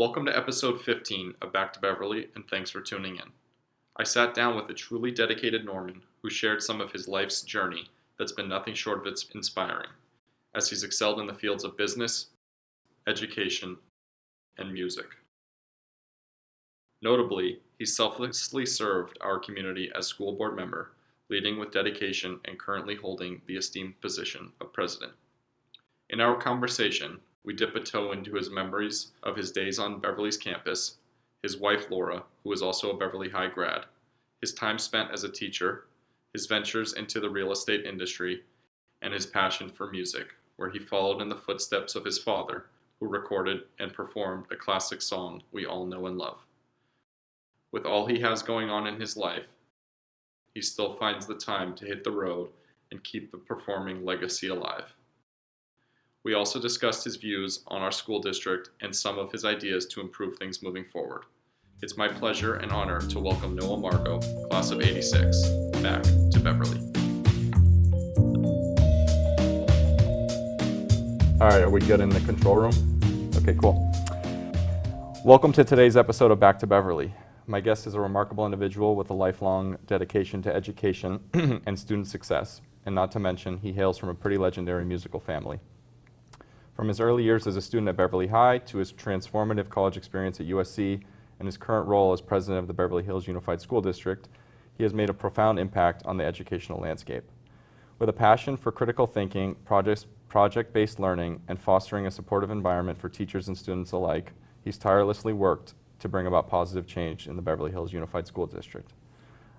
Welcome to episode 15 of Back to Beverly, and thanks for tuning in. I sat down with a truly dedicated Norman who shared some of his life's journey that's been nothing short of inspiring, as he's excelled in the fields of business, education, and music. Notably, he selflessly served our community as school board member, leading with dedication and currently holding the esteemed position of president. In our conversation, we dip a toe into his memories of his days on Beverly's campus, his wife Laura, who is also a Beverly High grad, his time spent as a teacher, his ventures into the real estate industry, and his passion for music, where he followed in the footsteps of his father, who recorded and performed a classic song we all know and love. With all he has going on in his life, he still finds the time to hit the road and keep the performing legacy alive. We also discussed his views on our school district and some of his ideas to improve things moving forward. It's my pleasure and honor to welcome Noah Margo, class of '86, back to Beverly. All right, are we good in the control room? Okay, cool. Welcome to today's episode of Back to Beverly. My guest is a remarkable individual with a lifelong dedication to education and student success, and not to mention, he hails from a pretty legendary musical family. From his early years as a student at Beverly High to his transformative college experience at USC and his current role as president of the Beverly Hills Unified School District, he has made a profound impact on the educational landscape. With a passion for critical thinking, project-based learning, and fostering a supportive environment for teachers and students alike, he's tirelessly worked to bring about positive change in the Beverly Hills Unified School District.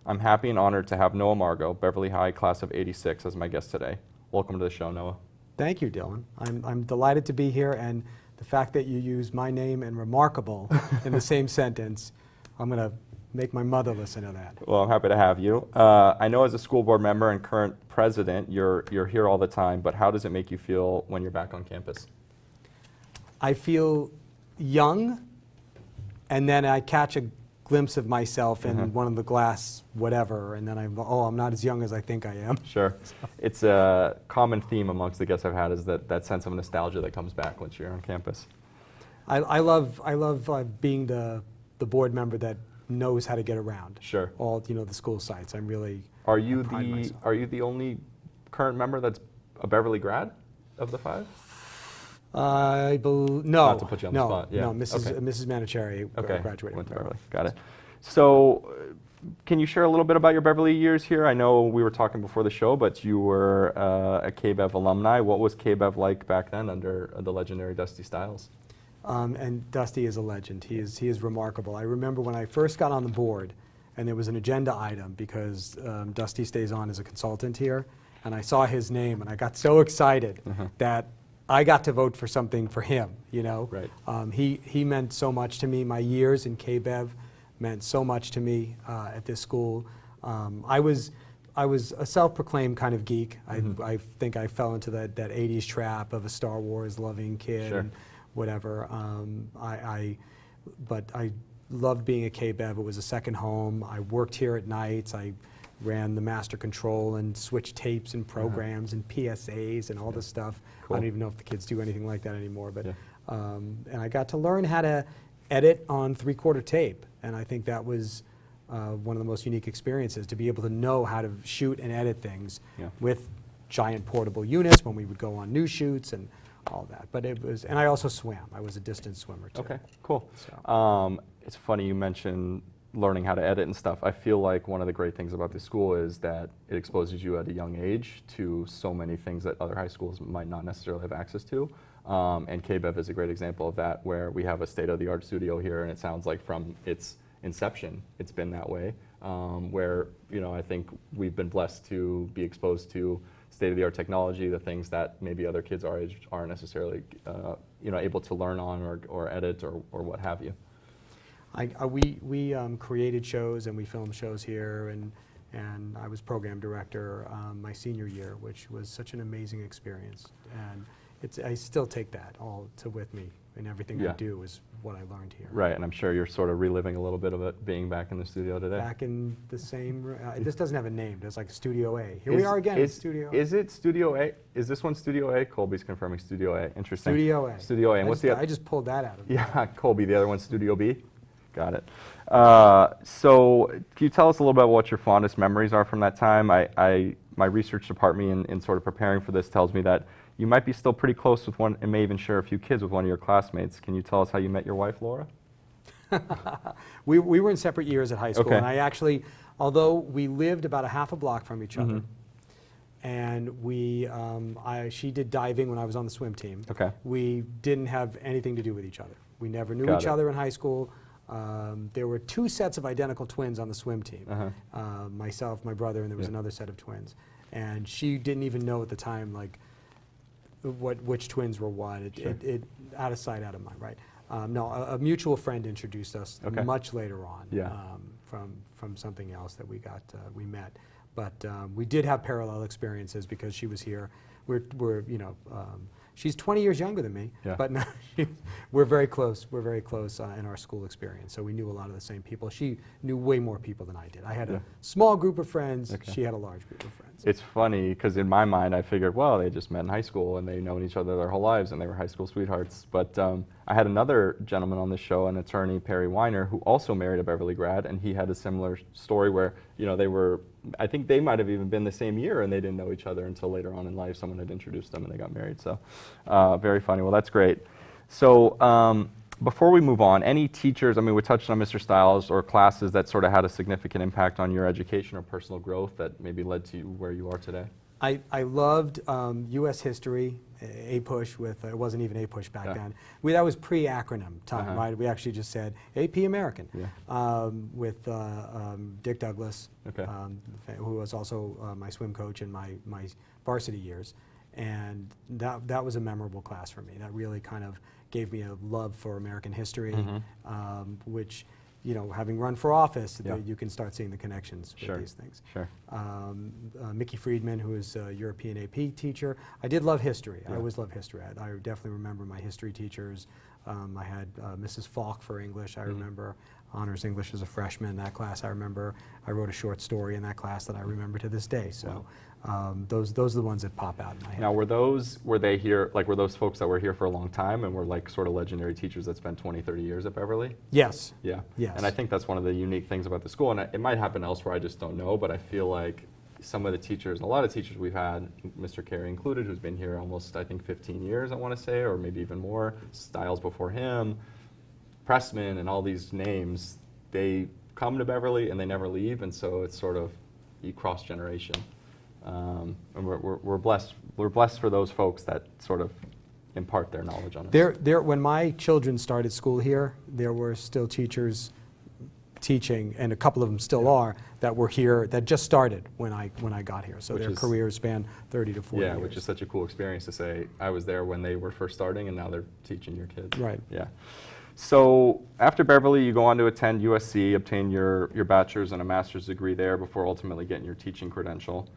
I'm happy and honored to have Noah Margo, Beverly High class of '86, as my guest today. Welcome to the show, Noah. Thank you, Dillon. I'm delighted to be here, and the fact that you use my name and remarkable in the same sentence, I'm going to make my mother listen to that. Well, I'm happy to have you. I know as a school board member and current president, you're here all the time, but how does it make you feel when you're back on campus? I feel young, and then I catch a glimpse of myself in one of the glass whatever, and then I'm not as young as I think I am. Sure. It's a common theme amongst the guests I've had is that sense of nostalgia that comes back once you're on campus. I love being the board member that knows how to get around. Sure. All the school sites. I'm really. Are you the only current member that's a Beverly grad of the five? No. Not to put you on the spot. Yeah. No, Mrs. Manicherry graduated went to from Beverly. Got it. So, can you share a little bit about your Beverly years here? I know we were talking before the show, but you were a KBEV alumni. What was KBEV like back then under the legendary Dusty Stiles? And Dusty is a legend. He is remarkable. I remember when I first got on the board, and there was an agenda item because Dusty stays on as a consultant here, and I saw his name, and I got so excited that I got to vote for something for him, Right. He meant so much to me. My years in KBEV meant so much to me at this school. I was a self-proclaimed kind of geek. I think I fell into that 80s trap of a Star Wars loving kid. Sure. And whatever. But I loved being at KBEV. It was a second home. I worked here at nights. I ran the master control and switched tapes and programs and PSAs and all this stuff. Cool. I don't even know if the kids do anything like that anymore. But Yeah. and I got to learn how to edit on 3/4 tape, and I think that was one of the most unique experiences, to be able to know how to shoot and edit things with giant portable units when we would go on news shoots and all that. But it was, and I also swam. I was a distance swimmer too. Okay, cool. So. It's funny you mentioned learning how to edit and stuff. I feel like one of the great things about this school is that it exposes you at a young age to so many things that other high schools might not necessarily have access to. And KBEV is a great example of that, where we have a state-of-the-art studio here, and it sounds like from its inception, it's been that way, where I think we've been blessed to be exposed to state-of-the-art technology, the things that maybe other kids our age aren't necessarily able to learn on or edit or what have you. We created shows and we filmed shows here, and I was program director my senior year, which was such an amazing experience. And I still take that all with me, and everything I do is what I learned here. Right, and I'm sure you're sort of reliving a little bit of it being back in the studio today. Back in the same room. This doesn't have a name. It's like Studio A. Here we are again in Studio A. Is it Studio A? Is this one Studio A? Colby's confirming Studio A. Interesting. Studio A. Studio A. And what's the other? I just pulled that out of Yeah, Colby. The other one's Studio B? Got it. So can you tell us a little bit about what your fondest memories are from that time? My research department in sort of preparing for this tells me that you might be still pretty close with one and may even share a few kids with one of your classmates. Can you tell us how you met your wife, Laura? We were in separate years at high school, Okay. and I actually, although we lived about a half a block from each other, and she did diving when I was on the swim team. Okay. We didn't have anything to do with each other. We never knew Got each it. other in high school. There were 2 sets of identical twins on the swim team. Myself, my brother, and there was another set of twins. And she didn't even know at the time, like, which twins were what. It out of sight, out of mind, right? No, a mutual friend introduced us much later on from something else that we met. But we did have parallel experiences because she was here. She's 20 years younger than me, but no, we're very close. We're very close in our school experience, so we knew a lot of the same people. She knew way more people than I did. I had a small group of friends. She had a large group of friends. It's funny because in my mind I figured, well, they just met in high school and they've known each other their whole lives and they were high school sweethearts. But I had another gentleman on this show, an attorney, Perry Weiner, who also married a Beverly grad, and he had a similar story where, they were, I think they might have even been the same year and they didn't know each other until later on in life. Someone had introduced them and they got married. So very funny. Well, that's great. So before we move on, any teachers, we touched on Mr. Stiles, or classes that sort of had a significant impact on your education or personal growth that maybe led to where you are today? I loved U.S. history, APUSH with, it wasn't even APUSH back then. That was pre-acronym time, right? We actually just said AP American with Dick Douglas, who was also my swim coach in my varsity years. And that was a memorable class for me. That really kind of gave me a love for American history, which, having run for office, you can start seeing the connections with these things. Mickey Friedman, who is a European AP teacher. I did love history. I always loved history. I definitely remember my history teachers. I had Mrs. Falk for English. I remember honors English as a freshman in that class. I remember I wrote a short story in that class that I remember to this day. So those are the ones that pop out in my head. Now, were they here, were those folks that were here for a long time and were sort of legendary teachers that spent 20, 30 years at Beverly? Yes. Yeah. Yes. And I think that's one of the unique things about the school, and it might happen elsewhere, I just don't know, but I feel like some of the teachers, a lot of teachers we've had, Mr. Carey included, who's been here almost, I think, 15 years, I want to say, or maybe even more, Stiles before him, Pressman, and all these names, they come to Beverly and they never leave, and so it's sort of cross-generation. And we're blessed for those folks that sort of impart their knowledge on us. When my children started school here, there were still teachers teaching, and a couple of them still are, that were here, that just started when I got here. So their careers span 30 to 40 years. Yeah, which is such a cool experience to say, I was there when they were first starting and now they're teaching your kids. Right. Yeah. So after Beverly, you go on to attend USC, obtain your bachelor's and a master's degree there before ultimately getting your teaching credential.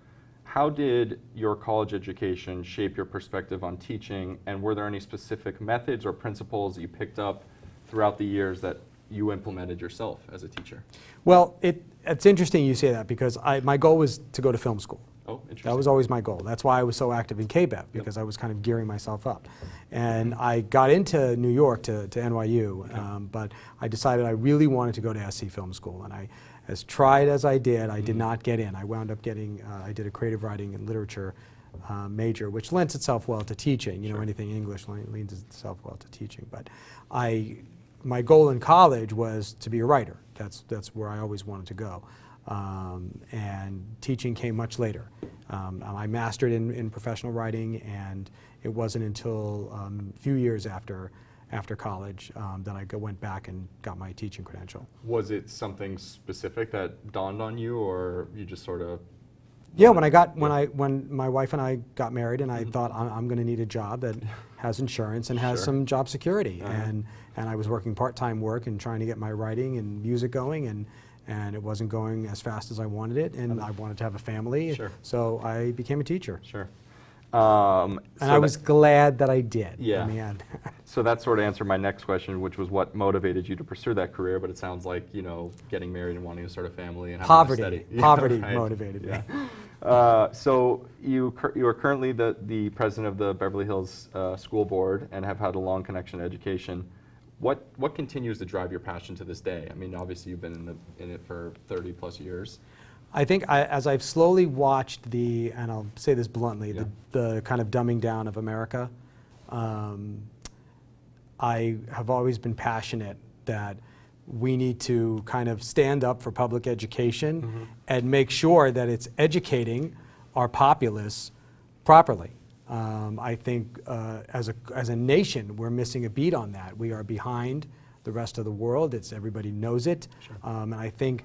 How did your college education shape your perspective on teaching, and were there any specific methods or principles that you picked up throughout the years that you implemented yourself as a teacher? Well, it's interesting you say that, because my goal was to go to film school. Oh, interesting. That was always my goal. That's why I was so active in KBEV, because I was kind of gearing myself up. And I got into New York to NYU, but I decided I really wanted to go to SC Film School. And as tried as I did not get in. I wound up getting, I did a creative writing and literature major, which lends itself well to teaching. Anything English lends itself well to teaching. But my goal in college was to be a writer. That's where I always wanted to go. And teaching came much later. I mastered in professional writing, and it wasn't until a few years after college that I went back and got my teaching credential. Was it something specific that dawned on you, or you just sort of? Yeah, when my wife and I got married, and I thought I'm going to need a job that has insurance and has some job security, and I was working part-time work and trying to get my writing and music going, and it wasn't going as fast as I wanted it, and I wanted to have a family, so I became a teacher. Sure. And so I was glad that I did. Yeah. I mean, So that sort of answered my next question, which was what motivated you to pursue that career, but it sounds like, getting married and wanting to start a family and having a poverty. steady. Poverty Right. motivated me. So you are currently the president of the Beverly Hills School Board and have had a long connection to education. What continues to drive your passion to this day? I mean, obviously you've been in it for 30 plus years. I think as I've slowly watched and I'll say this bluntly, the kind of dumbing down of America, I have always been passionate that we need to kind of stand up for public education and make sure that it's educating our populace properly. I think as a nation, we're missing a beat on that. We are behind the rest of the world. Everybody knows it. Sure. And I think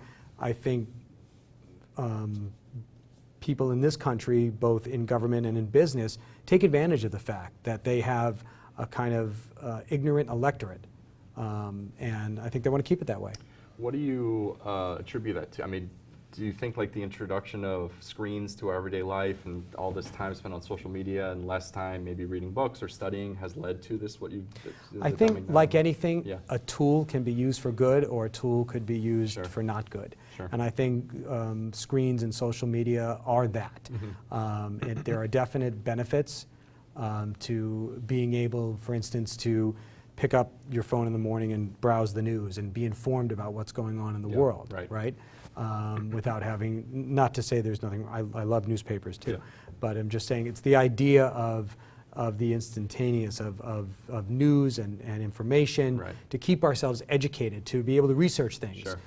people in this country, both in government and in business, take advantage of the fact that they have a kind of ignorant electorate. And I think they want to keep it that way. What do you attribute that to? I mean, do you think like the introduction of screens to our everyday life and all this time spent on social media and less time maybe reading books or studying has led to this? I think, like anything, Yeah. a tool can be used for good or a tool could be used Sure. for not good. Sure. And I think screens and social media are that. There are definite benefits to being able, for instance, to pick up your phone in the morning and browse the news and be informed about what's going on in the world, right? Without having, not to say there's nothing, I love newspapers too, Yeah. but I'm just saying it's the idea of the instantaneous of news and information, Right. to keep ourselves educated, to be able to research things. Sure.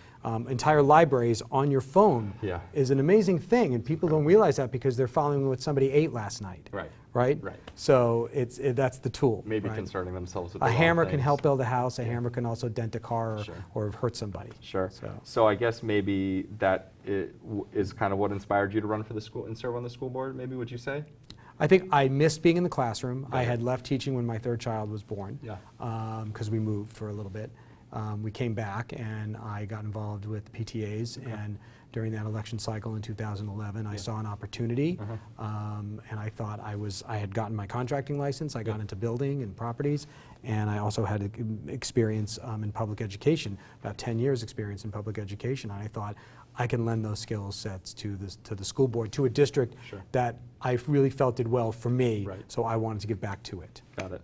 Entire libraries on your phone Yeah. is an amazing thing, and people don't realize that because they're following what somebody ate last night. Right. Right? Right. So that's the tool. Maybe right? concerning themselves with A the wrong hammer can things. help build a house. A hammer can also dent a car Sure. or hurt somebody. Sure. So. So I guess maybe that is kind of what inspired you to run for the school and serve on the school board, maybe, would you say? I think I missed being in the classroom. I Right. had left teaching when my third child was born. Yeah. Because we moved for a little bit. We came back and I got involved with PTAs, and during that election cycle in 2011, I saw an opportunity, and I thought I had gotten my contracting license. I got into building and properties, and I also had experience in public education, about 10 years experience in public education. And I thought I can lend those skill sets to the school board, to a district Sure. that I really felt did well for me, Right. so I wanted to give back to it. Got it.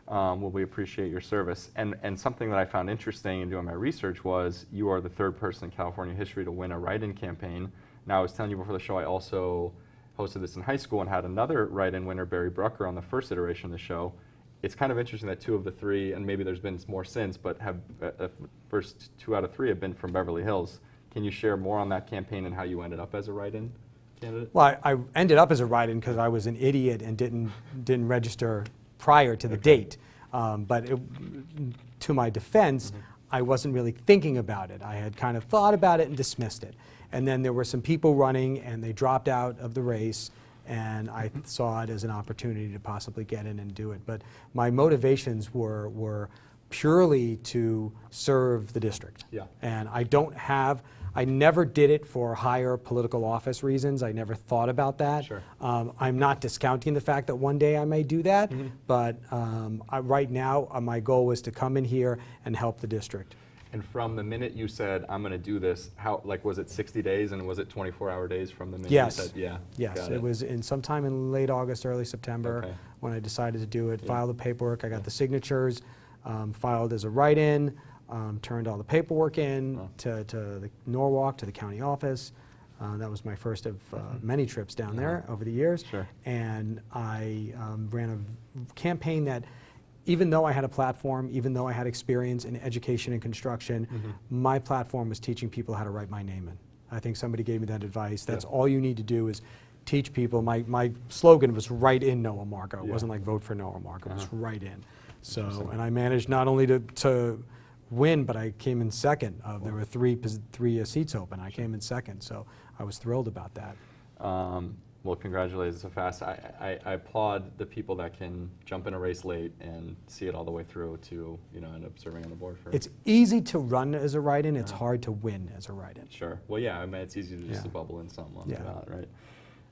Well, we appreciate your service. And something that I found interesting in doing my research was you are the third person in California history to win a write-in campaign. Now, I was telling you before the show, I also hosted this in high school and had another write-in winner, Barry Brucker, on the first iteration of the show. It's kind of interesting that two of the three, and maybe there's been more since, but have first 2 out of 3 have been from Beverly Hills. Can you share more on that campaign and how you ended up as a write-in candidate? Well, I ended up as a write-in because I was an idiot and didn't register prior to the date. But to my defense, I wasn't really thinking about it. I had kind of thought about it and dismissed it. And then there were some people running and they dropped out of the race, and I saw it as an opportunity to possibly get in and do it. But my motivations were purely to serve the district. Yeah. And I never did it for higher political office reasons. I never thought about that. Sure. I'm not discounting the fact that one day I may do that, but right now my goal was to come in here and help the district. And from the minute you said, I'm going to do this, was it 60 days and was it 24-hour days from the minute Yes. you said, yeah? Yes, got it was sometime in late August, early September Okay. when I decided to do it, filed the paperwork, I got the signatures, filed as a write-in, turned all the paperwork in to the Norwalk, to the county office. That was my first of many trips down there over the years. Sure. And I ran a campaign that, even though I had a platform, even though I had experience in education and construction, my platform was teaching people how to write my name in. I think somebody gave me that advice. That's all you need to do is teach people. My slogan was "Write in Noah Margo." It wasn't like "Vote for Noah Margo." It was "Write in." So, and I managed not only to win, but I came in second. There were three seats open. I came in second, so I was thrilled about that. Well, congratulations so fast. I applaud the people that can jump in a race late and see it all the way through to end up serving on the board for. It's easy to run as a write-in. It's hard to win as a write-in. Sure. Well, yeah. I mean, it's easy to just Yeah. bubble in something on Yeah. the ballot, right?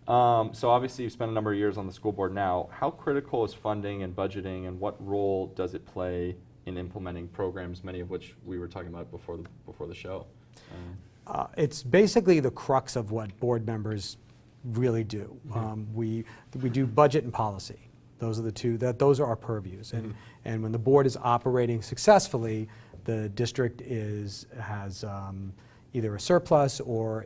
So obviously you've spent a number of years on the school board now. How critical is funding and budgeting, and what role does it play in implementing programs, many of which we were talking about before the show? It's basically the crux of what board members really do. We do budget and policy. Those are the two. Those are our purviews. And when the board is operating successfully, the district has either a surplus or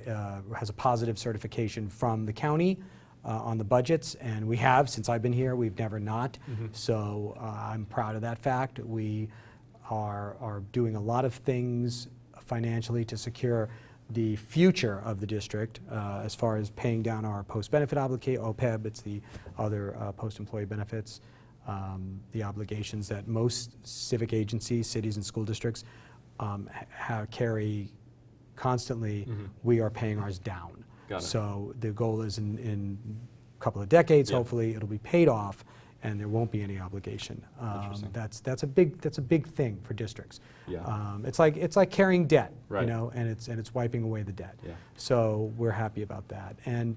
has a positive certification from the county on the budgets, and we have, since I've been here, we've never not. So I'm proud of that fact. We are doing a lot of things financially to secure the future of the district as far as paying down our post-benefit obligation, OPEB, it's the other post-employee benefits, the obligations that most civic agencies, cities and school districts carry constantly. We are paying ours down. Got it. So the goal is in a couple of decades, hopefully it'll be paid off and there won't be any obligation. That's a big thing for districts. It's like carrying debt, right. you know, and it's wiping away the debt. Yeah. So we're happy about that. And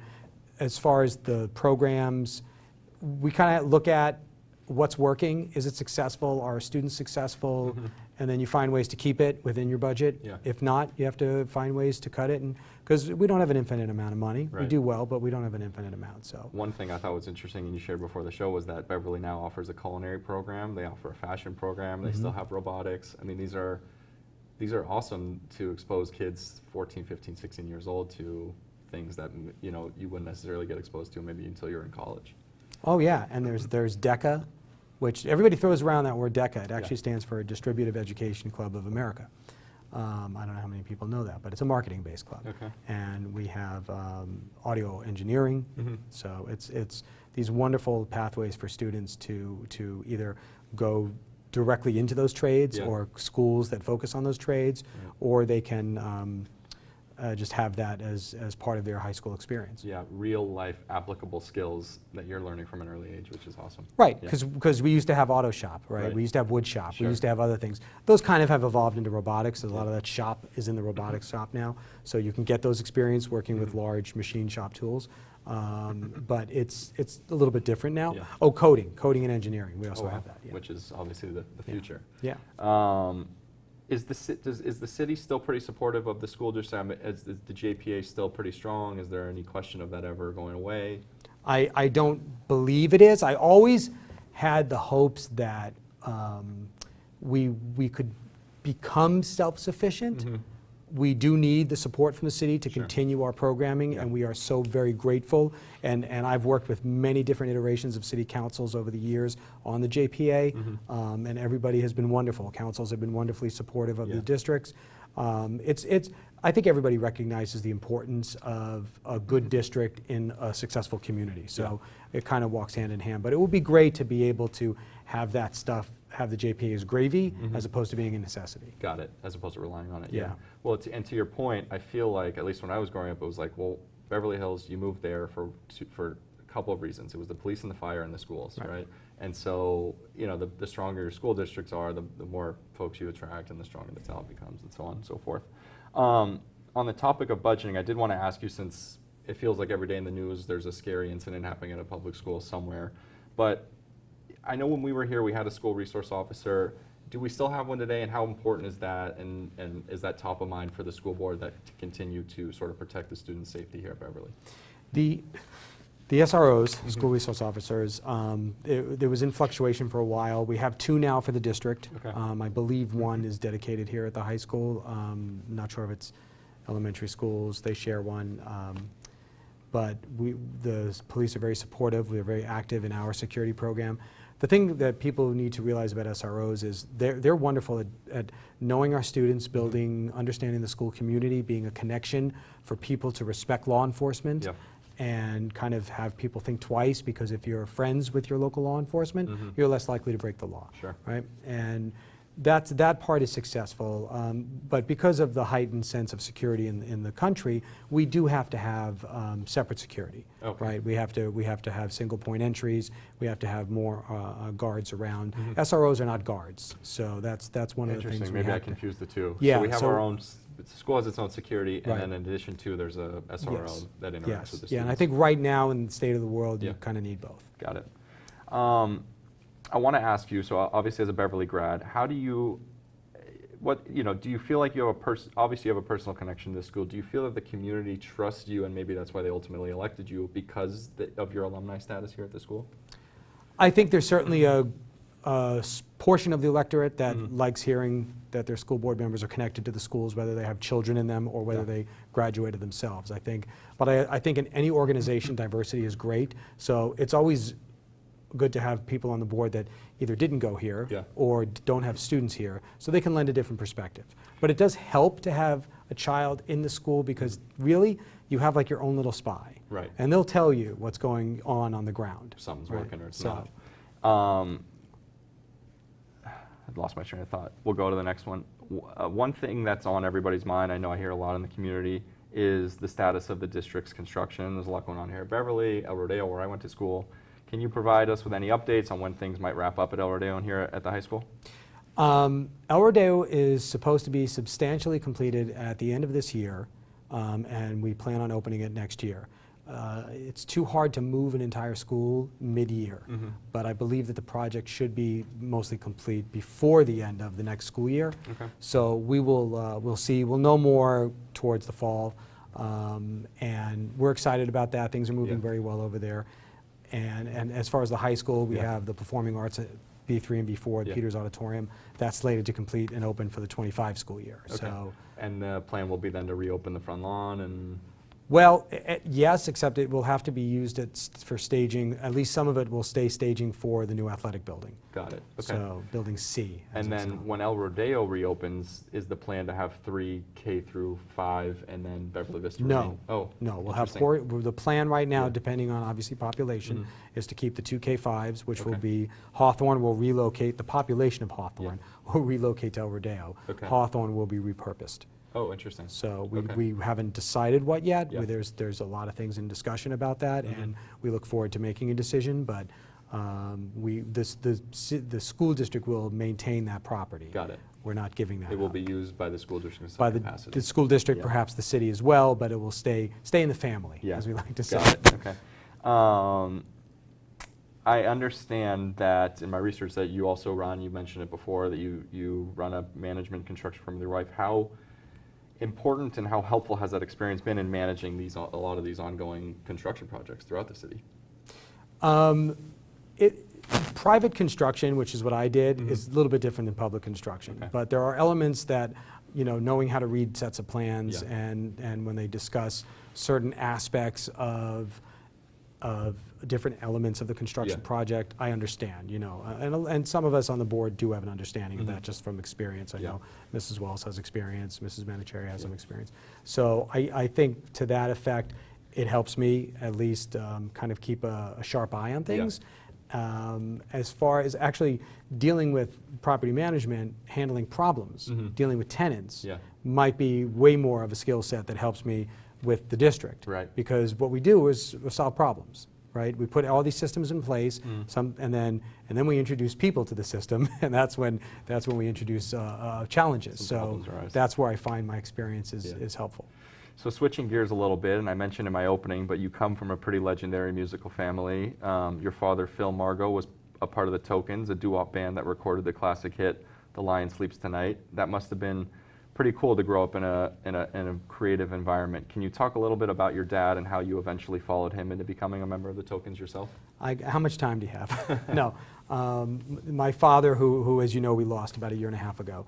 as far as the programs, we kind of look at what's working. Is it successful? Are students successful? And then you find ways to keep it within your budget. Yeah. If not, you have to find ways to cut it, because we don't have an infinite amount of money. We Right. do well, but we don't have an infinite amount. So One thing I thought was interesting and you shared before the show was that Beverly now offers a culinary program. They offer a fashion program. They still have robotics. I mean, these are awesome to expose kids 14, 15, 16 years old to things that you wouldn't necessarily get exposed to maybe until you're in college. Oh yeah, and there's DECA, which everybody throws around that word DECA. It actually stands for Distributive Education Club of America. I don't know how many people know that, but it's a marketing-based club. Okay. And we have audio engineering, so it's these wonderful pathways for students to either go directly into those trades or schools that focus on those trades, or they can just have that as part of their high school experience. Yeah, real life applicable skills that you're learning from an early age, which is awesome. Right, Yeah. because we used to have auto shop, right? Right. We used to have wood shop. Sure. We used to have other things. Those kind of have evolved into robotics. A lot of that shop is in the robotics shop now, so you can get those experience working with large machine shop tools. But it's a little bit different now. Yeah. Oh, coding and engineering. We also Oh, wow. have that. Yeah. Which is obviously the future. Yeah. Is the city still pretty supportive of the school district? Is the JPA still pretty strong? Is there any question of that ever going away? I don't believe it is. I always had the hopes that we could become self-sufficient. We do need the support from the city to continue our programming, and we are so very grateful. And I've worked with many different iterations of city councils over the years on the JPA, and everybody has been wonderful. Councils have been wonderfully supportive of the districts. I think everybody recognizes the importance of a good district in a successful community. So it kind of walks hand in hand. But it would be great to be able to have that stuff, have the JPA as gravy, as opposed to being a necessity. Got it, as opposed to relying on it. Yeah. Well, and to your point, I feel like, at least when I was growing up, it was like, well, Beverly Hills, you moved there for a couple of reasons. It was the police and the fire and the schools, right? And so, the stronger your school districts are, the more folks you attract and the stronger the talent becomes, and so on and so forth. On the topic of budgeting, I did want to ask you, since it feels like every day in the news there's a scary incident happening at a public school somewhere, but I know when we were here we had a school resource officer. Do we still have one today, and how important is that, and is that top of mind for the school board to continue to sort of protect the student safety here at Beverly? The SROs, school resource officers, there was in fluctuation for a while. We have two now for the district. Okay. I believe one is dedicated here at the high school. Not sure if it's elementary schools. They share one. But the police are very supportive. We're very active in our security program. The thing that people need to realize about SROs is they're wonderful at knowing our students, building, understanding the school community, being a connection for people to respect law enforcement. Yep. And kind of have people think twice, because if you're friends with your local law enforcement, you're less likely to break the law. Sure. Right? And that part is successful, but because of the heightened sense of security in the country, we do have to have separate security, Okay. right? We have to have single point entries. We have to have more guards around. SROs are not guards, so that's one of the things Interesting. we Maybe I have to. confused the two. Yeah, So we have so- our own. The school has its own security, and Right. then in addition to, there's a SRO Yes. that interacts Yes, with the students. yeah, and I think right now in the state of the world, Yeah. you kind of need both. Got it. I want to ask you. So obviously, as a Beverly grad, how do you? Do you feel like you have obviously you have a personal connection to the school. Do you feel that the community trusts you, and maybe that's why they ultimately elected you because of your alumni status here at the school? I think there's certainly a portion of the electorate that Mm-hmm. likes hearing that their school board members are connected to the schools, whether they have children in them or whether Yeah. they graduated themselves. I think in any organization, diversity is great. So it's always good to have people on the board that either didn't go here Yeah. or don't have students here, so they can lend a different perspective. But it does help to have a child in the school because really, you have like your own little spy. Right. And they'll tell you what's going on the ground. Something's Right. working or it's So- not. I lost my train of thought. We'll go to the next one. One thing that's on everybody's mind, I know I hear a lot in the community, is the status of the district's construction. There's a lot going on here at Beverly, El Rodeo, where I went to school. Can you provide us with any updates on when things might wrap up at El Rodeo and here at the high school? El Rodeo is supposed to be substantially completed at the end of this year, and we plan on opening it next year. It's too hard to move an entire school mid-year, but I believe that the project should be mostly complete before the end of the next school year. Okay. So we'll see. We'll know more towards the fall, and we're excited about that. Things are moving Yeah. very well over there. And as far as the high school, we Yeah. have the performing arts at B3 and B4 at Yeah. Peters Auditorium. That's slated to complete and open for the 25 school year. Okay. So, And the plan will be then to reopen the front lawn and, well, yes, except it will have to be used for staging. At least some of it will stay staging for the new athletic building. got it, okay. So building C. as And it's then known. when El Rodeo reopens, is the plan to have 3 K through 5 and then Beverly Vista No. remain? Oh, No, we'll have interesting. the plan right now, Yeah. Mm-hmm. depending on obviously population, is to keep the 2 K5s, which will Okay. be Hawthorne will relocate, the population of Hawthorne will relocate to El Rodeo. Okay. Hawthorne will be repurposed. Oh, interesting. So Okay. we haven't decided what yet. Yeah. There's a lot of things in discussion about that, Mm-hmm. and we look forward to making a decision, but the school district will maintain that property. Got it. We're not giving that It will up. be used by the school district in some By capacity. the school district, Yeah. perhaps the city as well, but it will stay in the family, Yeah. as we like to say. Got it, okay. I understand that in my research that you also run, you mentioned it before, that you run a management construction firm with your wife. How important and how helpful has that experience been in managing a lot of these ongoing construction projects throughout the city? Private construction, which is what I did, is a little bit different than public construction. Okay. But there are elements that, knowing how to read sets of plans Yeah. and when they discuss certain aspects of different elements of the construction Yeah. project, I understand, and some of us on the board do have an understanding of that just from experience. I Yeah. know Mrs. Wells has experience, Mrs. Manicherry has some experience. So I think to that effect, it helps me at least kind of keep a sharp eye on things. As far as actually dealing with property management, handling problems, dealing with tenants, Yeah. might be way more of a skill set that helps me with the district. Right. Because what we do is we solve problems, right? We put all these systems in place, and then we introduce people to the system, and that's when we introduce challenges. Some So problems arise. that's where I find my experience Yeah. is helpful. So switching gears a little bit, and I mentioned in my opening, but you come from a pretty legendary musical family. Your father, Phil Margo, was a part of the Tokens, a doo-wop band that recorded the classic hit, "The Lion Sleeps Tonight." That must have been pretty cool to grow up in a creative environment. Can you talk a little bit about your dad and how you eventually followed him into becoming a member of the Tokens yourself? How much time do you have? No. My father, who, as you know, we lost about a year and a half ago,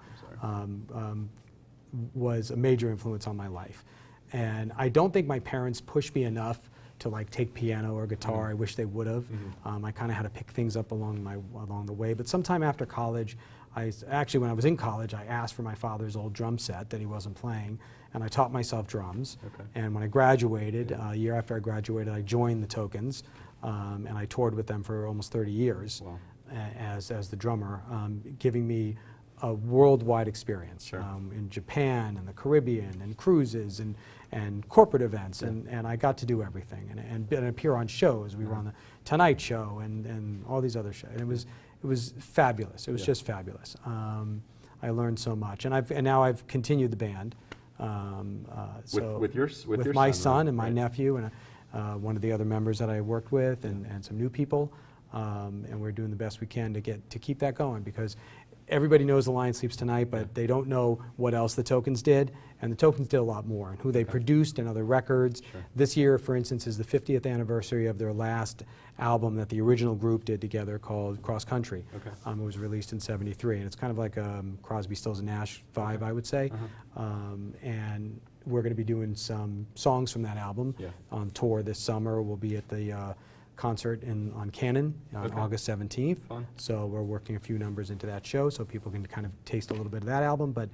was a major influence on my life. And I don't think my parents pushed me enough to take piano or guitar. I wish they would have. I kind of had to pick things up along the way. But sometime after college, when I was in college, I asked for my father's old drum set that he wasn't playing, and I taught myself drums. Okay. And when I graduated, a year after I graduated, I joined the Tokens, and I toured with them for almost 30 years. Wow. As the drummer, giving me a worldwide experience. Sure. In Japan and the Caribbean and cruises and corporate events, and I got to do everything and appear on shows. We were on the Tonight Show and all these other shows. And it was fabulous. It was just fabulous. I learned so much, and now I've continued the band. With my son, son and my right? nephew and one of the other members that I worked with and some new people, and we're doing the best we can to keep that going, because everybody knows the Lion Sleeps Tonight, but they don't know what else the Tokens did, and the Tokens did a lot more, and who they produced and other records. Sure. This year, for instance, is the 50th anniversary of their last album that the original group did together called Cross Country. Okay. It was released in '73, and it's kind of like a Crosby, Stills and Nash vibe, I would say. And we're going to be doing some songs from that album on tour this summer. We'll be at the concert on Cannon on August 17th. Fun. So we're working a few numbers into that show so people can kind of taste a little bit of that album. But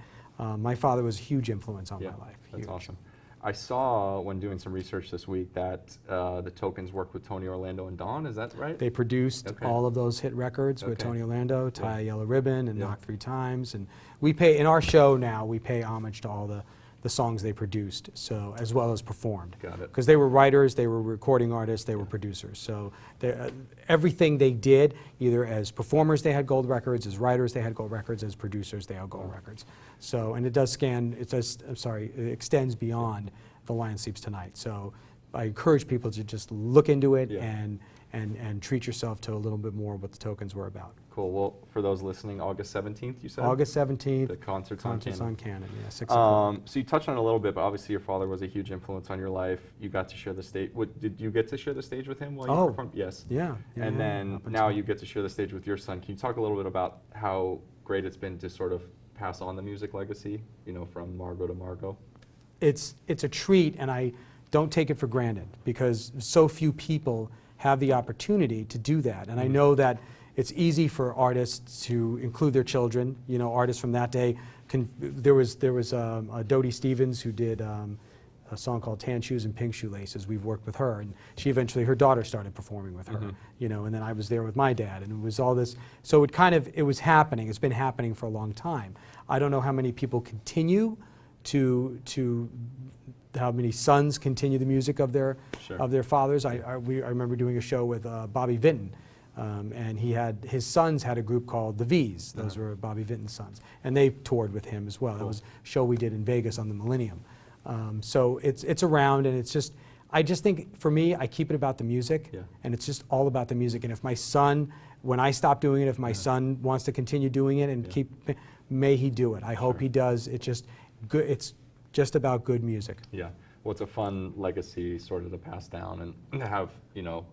my father was a huge influence on my life. That's Huge. awesome. I saw when doing some research this week that the Tokens worked with Tony Orlando and Dawn. Is that right? They produced all of those hit records with Tony Orlando, Tie a Yellow Ribbon, and Knock 3 Times. And we pay, in our show now, we pay homage to all the songs they produced, so as well as performed. Got it. Because they were writers, they were recording artists, they were producers. So everything they did, either as performers they had gold records, as writers they had gold records, as producers they had gold records. So, and it extends beyond The Lion Sleeps Tonight. So I encourage people to just look into it and treat yourself to a little bit more what the Tokens were about. Cool. Well, for those listening, August 17th, you said? August 17th. The concert's on Cannon. Cannon, yeah, 6 o'clock. So you touched on it a little bit, but obviously your father was a huge influence on your life. You got to share the stage. Did you get to share the stage with him while you performed? Yes. Yeah. And then now you get to share the stage with your son. Can you talk a little bit about how great it's been to sort of pass on the music legacy, from Margo to Margo? It's a treat, and I don't take it for granted, because so few people have the opportunity to do that. And I know that it's easy for artists to include their children. Artists from that day. There was Dodie Stevens who did a song called Tan Shoes and Pink Shoelaces. We've worked with her, and her daughter started performing with her. And then I was there with my dad, and it was all this. So it was happening. It's been happening for a long time. I don't know how many people continue how many sons continue the music of their fathers. I remember doing a show with Bobby Vinton, and his sons had a group called the V's. Those were Bobby Vinton's sons, and they toured with him as well. That was a show we did in Vegas on the Millennium. So it's around, and I just think for me, I keep it about the music, and it's just all about the music. And if my son, when I stop doing it, if my son wants to continue doing it and may he do it. I hope he does. It's just good. It's just about good music. Yeah. Well, it's a fun legacy sort of to pass down and to have,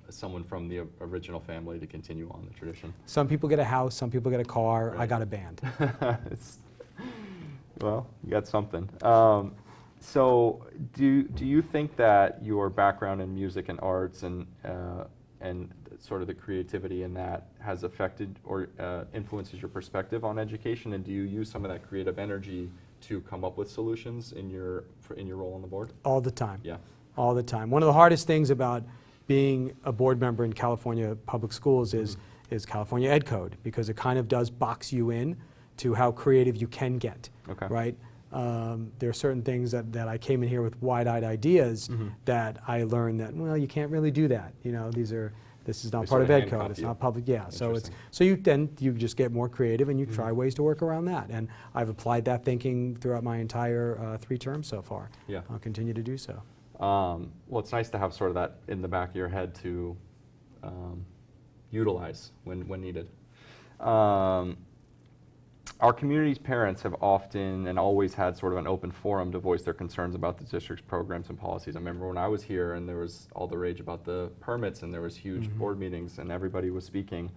someone from the original family to continue on the tradition. Some people get a house, some people get a car. Right. I got a band. Well, you got something. So do you think that your background in music and arts and sort of the creativity in that has affected or influences your perspective on education? And do you use some of that creative energy to come up with solutions in your role on the board? All the time. Yeah. All the time. One of the hardest things about being a board member in California public schools is California Ed Code, because it kind of does box you in to how creative you can get. Okay. Right? There are certain things that I came in here with wide-eyed ideas that I learned that, well, you can't really do that. This is not part of Ed Code. It's not public. Yeah. So you just get more creative and you try ways to work around that. And I've applied that thinking throughout my entire 3 terms so far. Yeah. I'll continue to do so. Well, it's nice to have sort of that in the back of your head to utilize when needed. Our community's parents have often and always had sort of an open forum to voice their concerns about the district's programs and policies. I remember when I was here and there was all the rage about the permits and there was huge board meetings and everybody was speaking.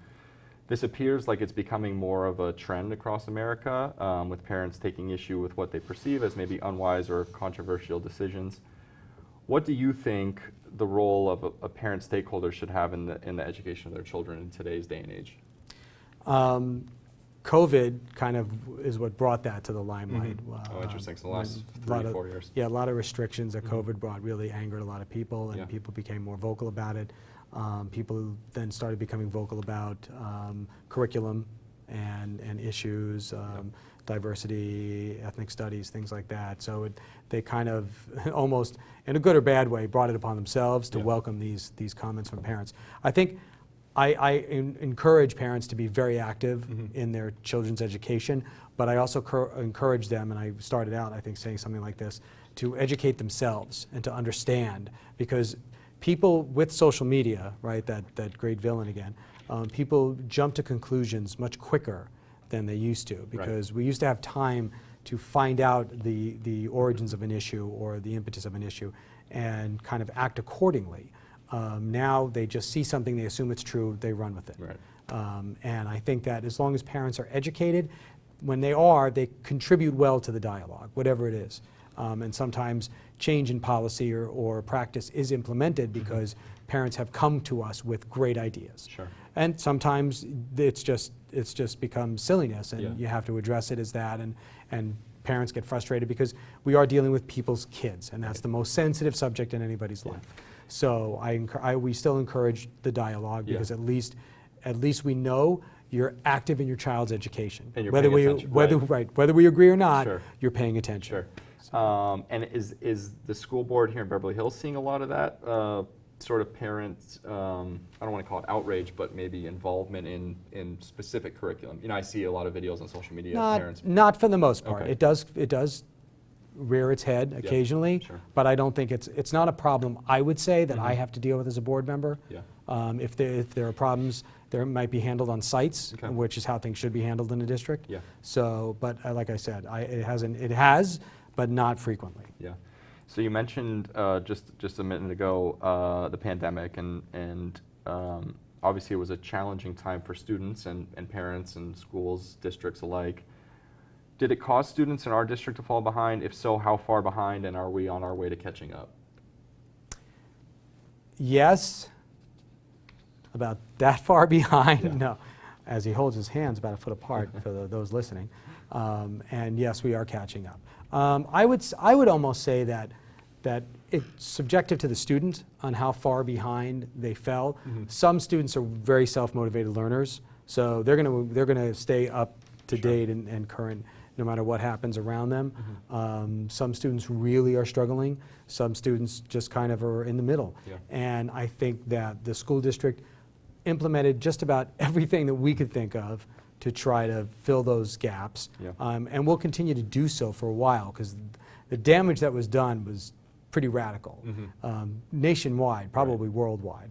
This appears like it's becoming more of a trend across America, with parents taking issue with what they perceive as maybe unwise or controversial decisions. What do you think the role of a parent stakeholder should have in the education of their children in today's day and age? COVID kind of is what brought that to the limelight. Oh, interesting. So the last 3-4 years. Yeah, a lot of restrictions that COVID brought really angered a lot of people, and people became more vocal about it. People then started becoming vocal about curriculum and issues, diversity, ethnic studies, things like that. So they kind of almost, in a good or bad way, brought it upon themselves to welcome these comments from parents. I think I encourage parents to be very active in their children's education, but I also encourage them, and I started out, I think, saying something like this, to educate themselves and to understand, because people with social media, right, that great villain again, people jump to conclusions much quicker than they used to, because we used to have time to find out the origins of an issue or the impetus of an issue and kind of act accordingly. Now they just see something, they assume it's true, they run with it. And I think that as long as parents are educated, when they contribute well to the dialogue, whatever it is. And sometimes change in policy or practice is implemented because parents have come to us with great ideas. And sometimes it's just become silliness, and you have to address it as that, and parents get frustrated because we are dealing with people's kids, and that's the most sensitive subject in anybody's life. So we still encourage the dialogue, because at least we know you're active in your child's education. And you're whether paying we attention, whether we agree or not, you're paying attention. And is the school board here in Beverly Hills seeing a lot of that sort of parents, I don't want to call it outrage, but maybe involvement in specific curriculum? You know, I see a lot of videos on social media of parents. Not for the most part. Okay. It does rear its head occasionally, but I don't think it's not a problem, I would say, that I have to deal with as a board member. If there are problems, there might be handled on sites, which is how things should be handled in a district. So, but like I said, it has, but not frequently. So you mentioned just a minute ago the pandemic, and obviously it was a challenging time for students and parents and schools, districts alike. Did it cause students in our district to fall behind? If so, how far behind, and are we on our way to catching up? Yes, about that far behind. No, as he holds his hands about a foot apart for those listening. And yes, we are catching up. I would almost say that it's subjective to the student on how far behind they fell. Some students are very self-motivated learners, so they're gonna stay up to date and current no matter what happens around them. Some students really are struggling. Some students just kind of are in the middle. And I think that the school district implemented just about everything that we could think of to try to fill those gaps. And we'll continue to do so for a while, because the damage that was done was pretty radical, nationwide, probably worldwide.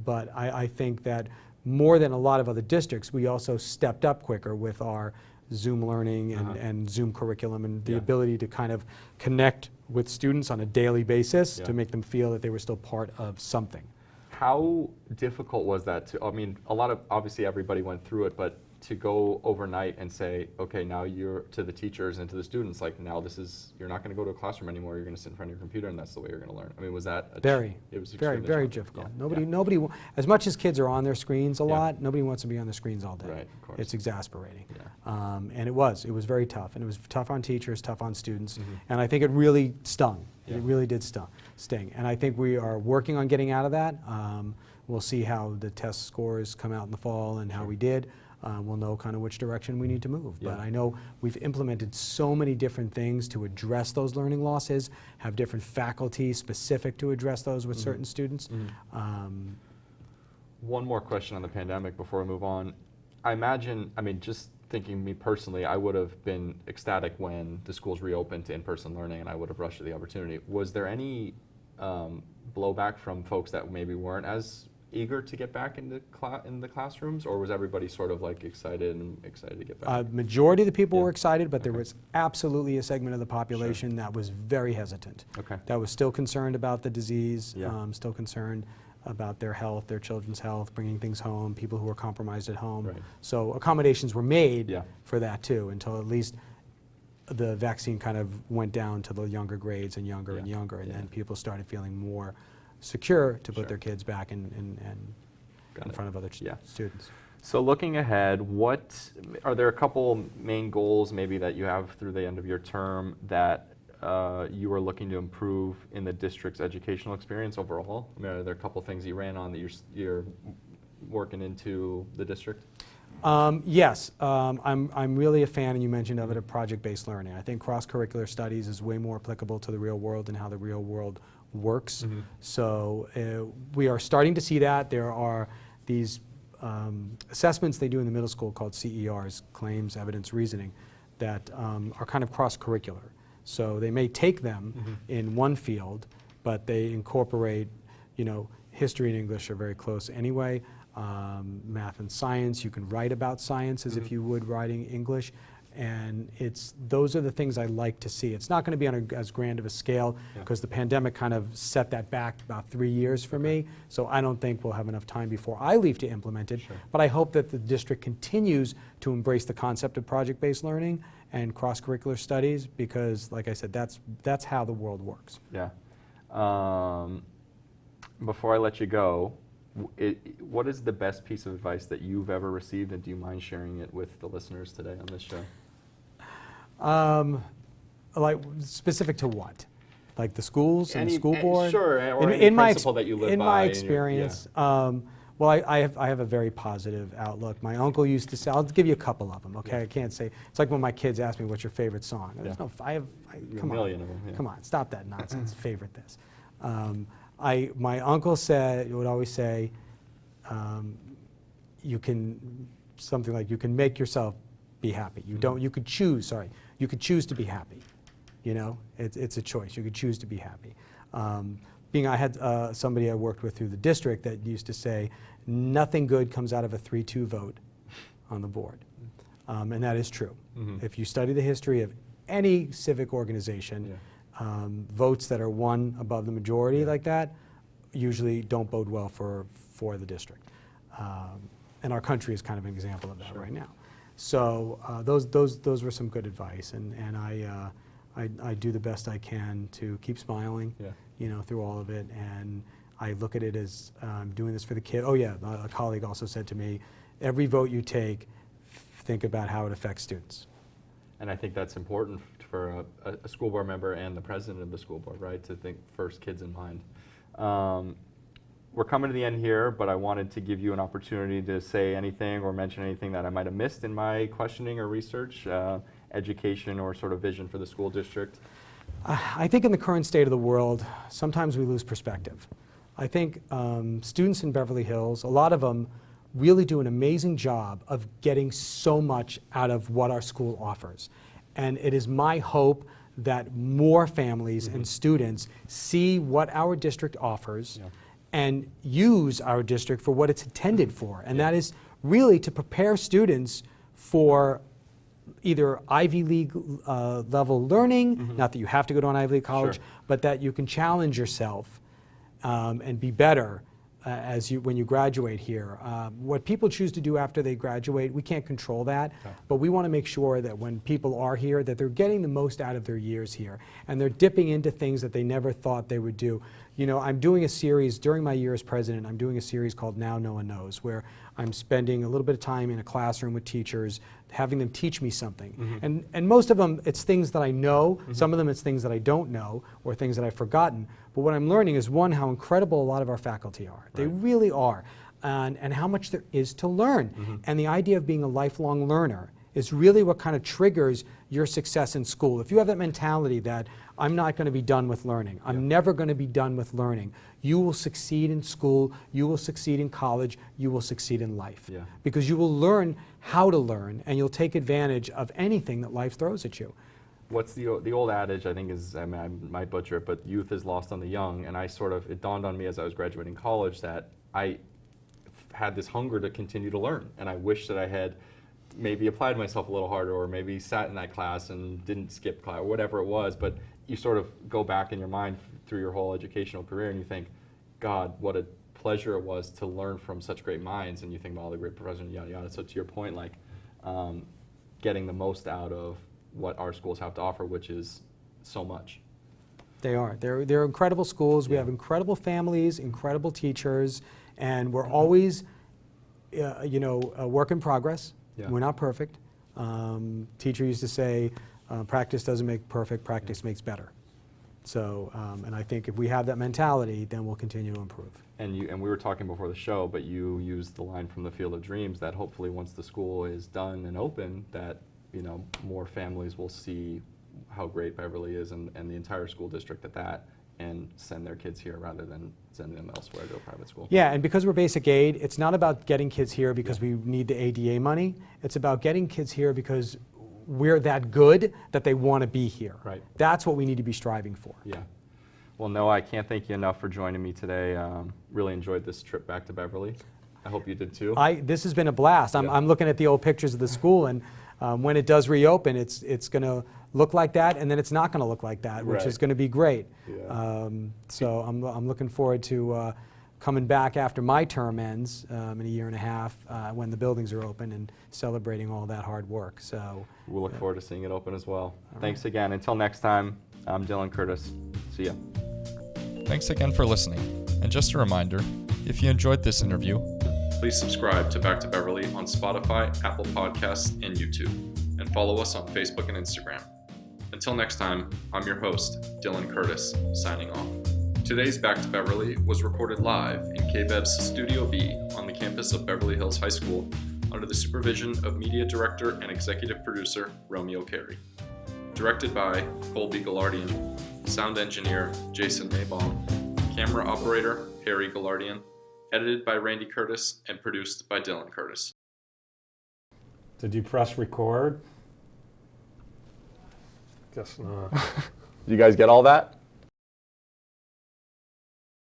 But I think that more than a lot of other districts, we also stepped up quicker with our Zoom learning and Zoom curriculum, and the ability to kind of connect with students on a daily basis to make them feel that they were still part of something. How difficult was that I mean, obviously everybody went through it, but to go overnight and say, okay, now you're, to the teachers and to the students, like, now you're not going to go to a classroom anymore, you're going to sit in front of your computer, and that's the way you're going to learn. I mean, was that it was very difficult. Nobody, as much as kids are on their screens a lot, nobody wants to be on their screens all day. Of course. It's exasperating. And it was very tough, and it was tough on teachers, tough on students, and I think it really stung. It really did sting. And I think we are working on getting out of that. We'll see how the test scores come out in the fall and how we did. We'll know kind of which direction we need to move. But I know we've implemented so many different things to address those learning losses, have different faculty specific to address those with certain students. One more question on the pandemic before we move on. I mean, just thinking me personally, I would have been ecstatic when the schools reopened to in-person learning, and I would have rushed to the opportunity. Was there any blowback from folks that maybe weren't as eager to get back in the classrooms, or was everybody sort of like excited to get back? Majority of the people were excited, but there was absolutely a segment of the population that was very hesitant. That was still concerned about the disease, still concerned about their health, their children's health, bringing things home, people who were compromised at home. So accommodations were made for that too, until at least the vaccine kind of went down to the younger grades and younger and younger, and then people started feeling more secure to put their kids back in front of other students. So looking ahead, are there a couple main goals maybe that you have through the end of your term that you are looking to improve in the district's educational experience overall? I mean, are there a couple things you ran on that you're working into the district? Yes, I'm really a fan, and you mentioned of it, of project-based learning. I think cross-curricular studies is way more applicable to the real world and how the real world works. So we are starting to see that. There are these assessments they do in the middle school called CERs, Claims, Evidence, Reasoning, that are kind of cross-curricular. So they may take them in one field, but they incorporate, history and English are very close anyway. Math and science, you can write about science as if you would writing English, and those are the things I like to see. It's not going to be on as grand of a scale because the pandemic kind of set that back about 3 years for me, so I don't think we'll have enough time before I leave to implement it, but I hope that the district continues to embrace the concept of project-based learning and cross-curricular studies because, like I said, that's how the world works. Yeah. Before I let you go, what is the best piece of advice that you've ever received, and do you mind sharing it with the listeners today on this show? Like specific to what? Like the schools and the school board? Sure, or any principle that you live by. In my experience, well, I have a very positive outlook. My uncle used to say, I'll give you a couple of them, okay? I can't say, it's like when my kids ask me, what's your favorite song? There's no, come a million of them. Come on, stop that nonsense, favorite this. My uncle would always say, you can, something like, you can make yourself be happy. You could choose to be happy. It's a choice. You could choose to be happy. I had somebody I worked with through the district that used to say, nothing good comes out of a 3-2 vote on the board. And that is true. If you study the history of any civic organization, votes that are one above the majority like that usually don't bode well for the district. And our country is kind of an example of that right now. So those were some good advice, and I do the best I can to keep smiling, through all of it, and I look at it as doing this for the kid. Oh yeah, a colleague also said to me, every vote you take, think about how it affects students. And I think that's important for a school board member and the president of the school board, right, to think first kids in mind. We're coming to the end here, but I wanted to give you an opportunity to say anything or mention anything that I might have missed in my questioning or research, education or sort of vision for the school district. I think in the current state of the world, sometimes we lose perspective. I think students in Beverly Hills, a lot of them really do an amazing job of getting so much out of what our school offers. And it is my hope that more families and students see what our district offers and use our district for what it's intended for. And that is really to prepare students for either Ivy League level learning, not that you have to go to an Ivy League college, but that you can challenge yourself and be better when you graduate here. What people choose to do after they graduate, we can't control that, but we want to make sure that when people are here, that they're getting the most out of their years here, and they're dipping into things that they never thought they would do. I'm doing a series, during my year as president, I'm doing a series called Now No One Knows, where I'm spending a little bit of time in a classroom with teachers, having them teach me something. And most of them, it's things that I know, some of them it's things that I don't know, or things that I've forgotten. But what I'm learning is, one, how incredible a lot of our faculty are. They really are. And how much there is to learn. And the idea of being a lifelong learner is really what kind of triggers your success in school. If you have that mentality that I'm not going to be done with learning, I'm never going to be done with learning, you will succeed in school, you will succeed in college, you will succeed in life. Because you will learn how to learn, and you'll take advantage of anything that life throws at you. What's the old adage, I think, is, I might butcher it, but youth is lost on the young. And it dawned on me as I was graduating college that I had this hunger to continue to learn. And I wish that I had maybe applied myself a little harder, or maybe sat in that class and didn't skip class, or whatever it was. But you sort of go back in your mind through your whole educational career and you think, God, what a pleasure it was to learn from such great minds. And you think about all the great professors, yada, yada. So to your point, like getting the most out of what our schools have to offer, which is so much. They are. They're incredible schools. We have incredible families, incredible teachers, and we're always, a work in progress. We're not perfect. Teacher used to say, practice doesn't make perfect, practice makes better. So, and I think if we have that mentality, then we'll continue to improve. And we were talking before the show, but you used the line from the Field of Dreams that hopefully once the school is done and open, that more families will see how great Beverly is and the entire school district at that, and send their kids here rather than sending them elsewhere to a private school. Yeah, and because we're basic aid, it's not about getting kids here because we need the ADA money. It's about getting kids here because we're that good that they want to be here. Right. That's what we need to be striving for. Yeah. Well, Noah, I can't thank you enough for joining me today. Really enjoyed this trip back to Beverly. I hope you did too. This has been a blast. I'm looking at the old pictures of the school, and when it does reopen, it's going to look like that, and then it's not going to look like that, which is going to be great. Yeah. So I'm looking forward to coming back after my term ends in a year and a half when the buildings are open and celebrating all that hard work. So we'll look forward to seeing it open as well. Thanks again. Until next time, I'm Dillon Curtis. See ya. Thanks again for listening. And just a reminder, if you enjoyed this interview, please subscribe to Back to Beverly on Spotify, Apple Podcasts, and YouTube, and follow us on Facebook and Instagram. Until next time, I'm your host, Dillon Curtis, signing off. Today's Back to Beverly was recorded live in KBEV's Studio B on the campus of Beverly Hills High School under the supervision of Media Director and Executive Producer Romeo Carey. Directed by Colby Gilardian, Sound Engineer Jason Maybaum, Camera Operator Harry Gilardian, edited by Randy Curtis, and produced by Dillon Curtis. Did you press record? Guess not. Did you guys get all that?